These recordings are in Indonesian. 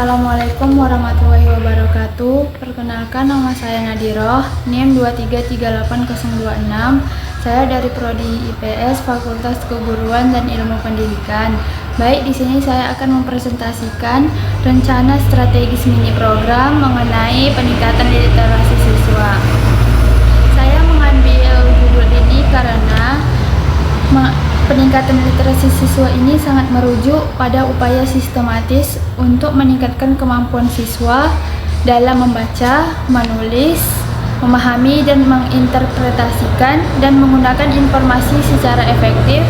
Assalamualaikum warahmatullahi wabarakatuh. Perkenalkan, nama saya Nadiroh, NIM 2338026. Saya dari Prodi IPS Fakultas Keguruan dan Ilmu Pendidikan. Baik, di sini saya akan mempresentasikan rencana strategis mini program mengenai peningkatan literasi siswa. Saya mengambil judul ini karena peningkatan literasi siswa ini sangat merujuk pada upaya sistematis untuk meningkatkan kemampuan siswa dalam membaca, menulis, memahami dan menginterpretasikan dan menggunakan informasi secara efektif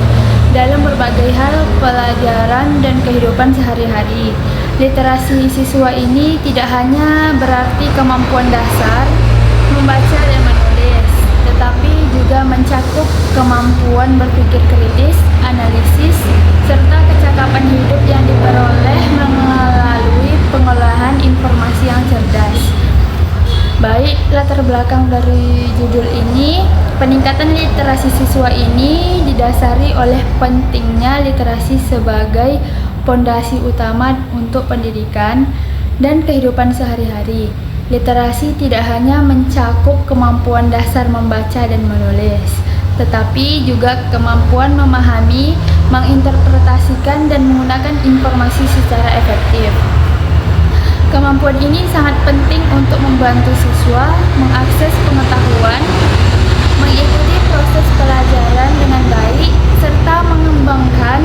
dalam berbagai hal pelajaran dan kehidupan sehari-hari. Literasi siswa ini tidak hanya berarti kemampuan dasar membaca dan menulis, tetapi juga mencakup kemampuan berpikir kritis, analisis, serta kecakapan hidup yang diperoleh melalui pengolahan informasi yang cerdas. Baik, latar belakang dari judul ini, peningkatan literasi siswa ini didasari oleh pentingnya literasi sebagai fondasi utama untuk pendidikan dan kehidupan sehari-hari. Literasi tidak hanya mencakup kemampuan dasar membaca dan menulis, tetapi juga kemampuan memahami, menginterpretasikan, dan menggunakan informasi secara efektif. Kemampuan ini sangat penting untuk membantu siswa mengakses pengetahuan, mengikuti proses pelajaran dengan baik, serta mengembangkan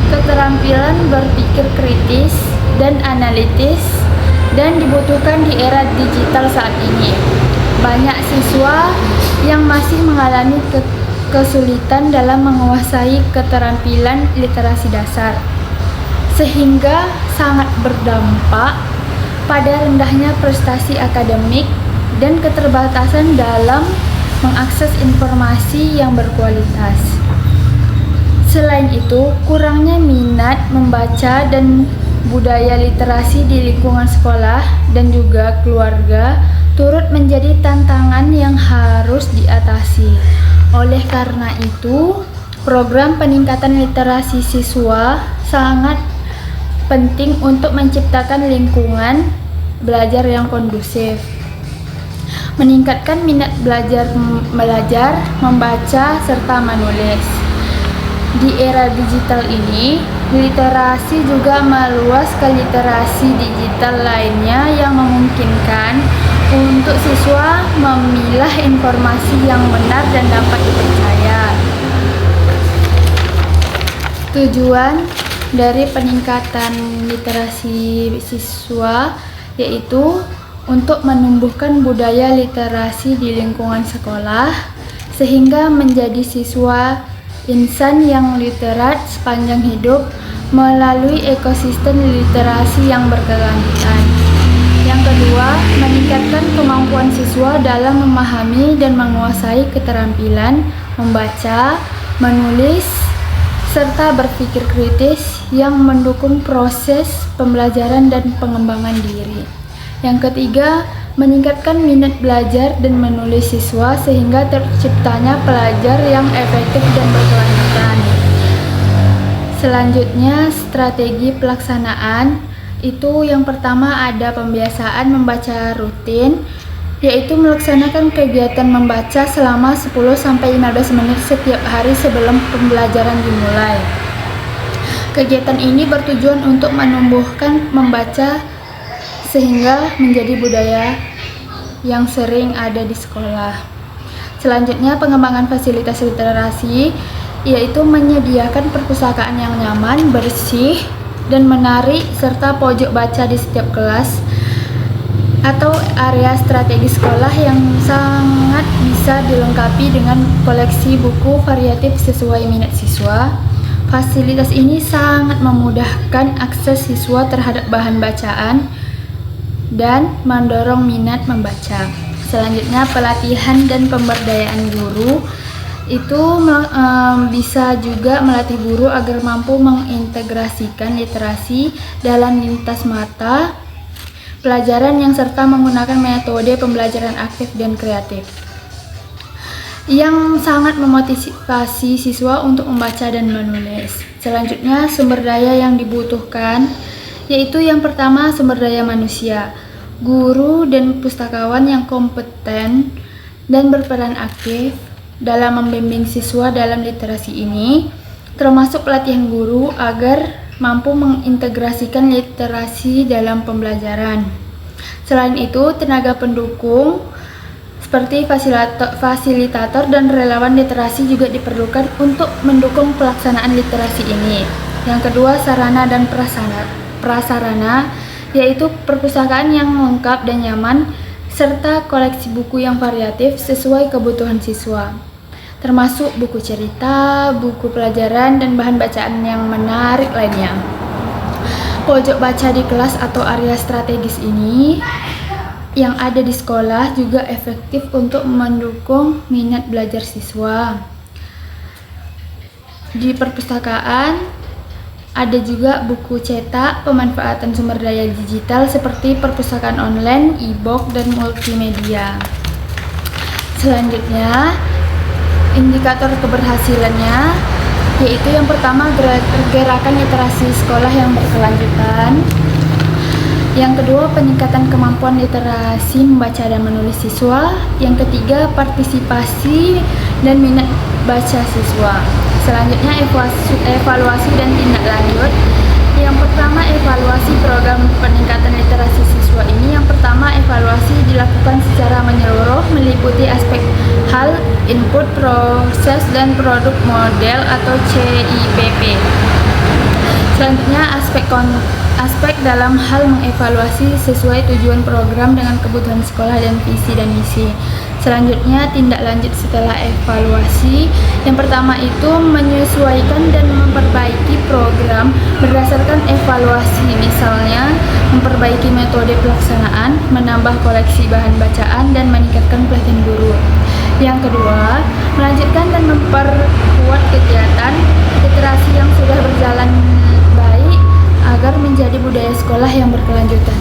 keterampilan berpikir kritis dan analitis dan dibutuhkan di era digital saat ini. Banyak siswa yang masih mengalami kesulitan dalam menguasai keterampilan literasi dasar, sehingga sangat berdampak pada rendahnya prestasi akademik dan keterbatasan dalam mengakses informasi yang berkualitas. Selain itu, kurangnya minat membaca dan budaya literasi di lingkungan sekolah dan juga keluarga turut menjadi tantangan yang harus diatasi. Oleh karena itu, program peningkatan literasi siswa sangat penting untuk menciptakan lingkungan belajar yang kondusif, meningkatkan minat belajar membaca, serta menulis. Di era digital ini, literasi juga meluas ke literasi digital lainnya yang memungkinkan untuk siswa memilah informasi yang benar dan dapat dipercaya. Tujuan dari peningkatan literasi siswa yaitu untuk menumbuhkan budaya literasi di lingkungan sekolah sehingga menjadi siswa insan yang literat sepanjang hidup melalui ekosistem literasi yang berkelanjutan. Yang kedua, meningkatkan kemampuan siswa dalam memahami dan menguasai keterampilan membaca, menulis, serta berpikir kritis yang mendukung proses pembelajaran dan pengembangan diri. Yang ketiga, meningkatkan minat belajar dan menulis siswa sehingga terciptanya pelajar yang efektif dan berkelanjutan. Selanjutnya, strategi pelaksanaan itu yang pertama ada pembiasaan membaca rutin, yaitu melaksanakan kegiatan membaca selama 10-15 menit setiap hari sebelum pembelajaran dimulai. Kegiatan ini bertujuan untuk menumbuhkan membaca sehingga menjadi budaya yang sering ada di sekolah. Selanjutnya, pengembangan fasilitas literasi, yaitu menyediakan perpustakaan yang nyaman, bersih, dan menarik, serta pojok baca di setiap kelas atau area strategis sekolah yang sangat bisa dilengkapi dengan koleksi buku variatif sesuai minat siswa. Fasilitas ini sangat memudahkan akses siswa terhadap bahan bacaan dan mendorong minat membaca. Selanjutnya, pelatihan dan pemberdayaan guru itu bisa juga melatih guru agar mampu mengintegrasikan literasi dalam lintas mata pelajaran yang serta menggunakan metode pembelajaran aktif dan kreatif yang sangat memotivasi siswa untuk membaca dan menulis. Selanjutnya, sumber daya yang dibutuhkan yaitu yang pertama sumber daya manusia. Guru dan pustakawan yang kompeten dan berperan aktif dalam membimbing siswa dalam literasi ini, termasuk pelatihan guru agar mampu mengintegrasikan literasi dalam pembelajaran. Selain itu, tenaga pendukung seperti fasilitator dan relawan literasi juga diperlukan untuk mendukung pelaksanaan literasi ini. Yang kedua, sarana dan prasarana, yaitu perpustakaan yang lengkap dan nyaman, serta koleksi buku yang variatif sesuai kebutuhan siswa, termasuk buku cerita, buku pelajaran, dan bahan bacaan yang menarik lainnya. Pojok baca di kelas atau area strategis ini yang ada di sekolah juga efektif untuk mendukung minat belajar siswa. Di perpustakaan ada juga buku cetak, pemanfaatan sumber daya digital seperti perpustakaan online, e-book, dan multimedia. Selanjutnya, indikator keberhasilannya yaitu yang pertama gerakan literasi sekolah yang berkelanjutan. Yang kedua, peningkatan kemampuan literasi membaca dan menulis siswa. Yang ketiga, partisipasi dan minat baca siswa. Selanjutnya, evaluasi dan tindak lanjut. Yang pertama, evaluasi program peningkatan literasi siswa ini. Yang pertama, evaluasi dilakukan secara menyeluruh, meliputi aspek hal, input, proses, dan produk model atau CIPP. Selanjutnya, aspek dalam hal mengevaluasi sesuai tujuan program dengan kebutuhan sekolah dan visi dan misi. Selanjutnya, tindak lanjut setelah evaluasi. Yang pertama itu menyesuaikan dan memperbaiki program berdasarkan evaluasi, misalnya memperbaiki metode pelaksanaan, menambah koleksi bahan bacaan, dan meningkatkan pelatihan guru. Yang kedua, melanjutkan dan memperkuat kegiatan literasi yang sudah berjalan baik agar menjadi budaya sekolah yang berkelanjutan.